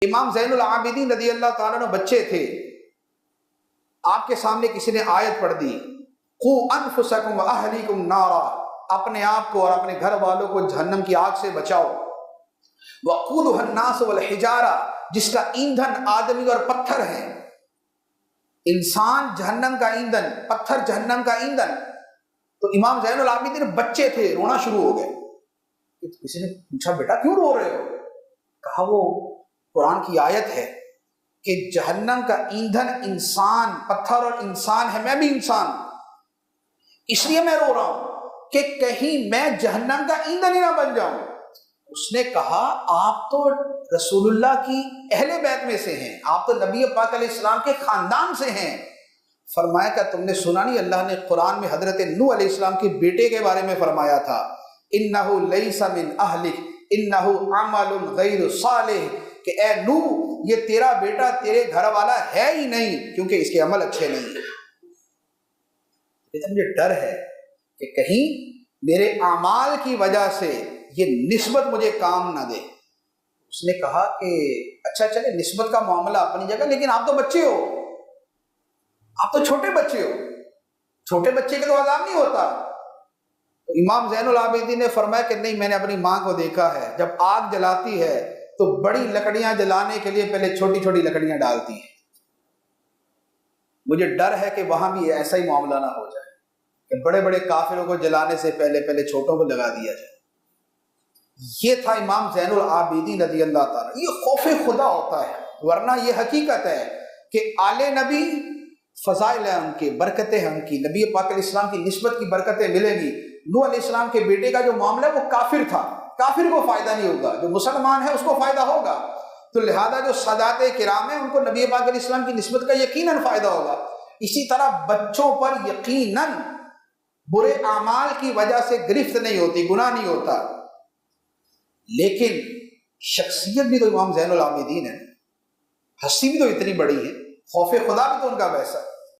امام زین العابدین رضی اللہ تعالیٰ عنہ بچے تھے، آپ کے سامنے کسی نے آیت پڑھ دی، قوا انفسکم واہلیکم نارا، اپنے آپ کو اور اپنے گھر والوں کو جہنم کی آگ سے بچاؤ، وقودها الناس والحجارہ، جس کا ایندھن آدمی اور پتھر ہے، انسان جہنم کا ایندھن، پتھر جہنم کا ایندھن۔ تو امام زین العابدین بچے تھے، رونا شروع ہو گئے۔ کسی نے پوچھا بیٹا کیوں رو رہے ہو؟ کہا وہ قرآن کی آیت ہے کہ جہنم کا ایندھن انسان، پتھر اور انسان ہے، میں بھی انسان، اس لیے میں رو رہا ہوں کہ کہیں میں جہنم کا ایندھن ہی نہ بن جاؤں۔ اس نے کہا آپ تو رسول اللہ کی اہل بیت میں سے ہیں، آپ تو نبی پاک علیہ السلام کے خاندان سے ہیں۔ فرمایا کہ تم نے سنا نہیں، اللہ نے قرآن میں حضرت نوح علیہ السلام کے بیٹے کے بارے میں فرمایا تھا، انہ لیس من اہلک انہ عمل غیر صالح، کہ اے نوح یہ تیرا بیٹا تیرے گھر والا ہے ہی نہیں، کیونکہ اس کے عمل اچھے نہیں ہیں۔ لیکن مجھے ڈر ہے کہ کہیں میرے اعمال کی وجہ سے یہ نسبت مجھے کام نہ دے۔ اس نے کہا کہ اچھا چلے نسبت کا معاملہ اپنی جگہ، لیکن آپ تو بچے ہو، آپ تو چھوٹے بچے ہو، چھوٹے بچے کا تو عذاب نہیں ہوتا۔ تو امام زین العابدین نے فرمایا کہ نہیں، میں نے اپنی ماں کو دیکھا ہے، جب آگ جلاتی ہے تو بڑی لکڑیاں جلانے کے لیے پہلے چھوٹی چھوٹی لکڑیاں ڈالتی ہے۔ مجھے ڈر ہے کہ وہاں بھی ایسا ہی معاملہ نہ ہو جائے کہ بڑے بڑے کافروں کو جلانے سے پہلے چھوٹوں کو لگا دیا جائے۔ یہ تھا امام زین العابدین رضی اللہ تعالیٰ۔ یہ خوف خدا ہوتا ہے، ورنہ یہ حقیقت ہے کہ آل نبی فضائل ہیں ان کے، برکتیں ہیں ان کی، نبی پاک علیہ السلام کی نسبت کی برکتیں ملیں گی۔ نوح علیہ السلام کے بیٹے کا جو معاملہ ہے وہ کافر تھا، کافر کو فائدہ نہیں ہوگا، جو مسلمان ہے اس کو فائدہ ہوگا۔ تو لہذا جو سادات کرام ہیں ان کو نبی پاک علیہ السلام کی نسبت کا یقیناً فائدہ ہوگا۔ اسی طرح بچوں پر یقیناً برے اعمال کی وجہ سے گرفت نہیں ہوتی، گناہ نہیں ہوتا، لیکن شخصیت بھی تو امام زین العابدین ہے، ہستی بھی تو اتنی بڑی ہے، خوف خدا بھی تو ان کا ویسا۔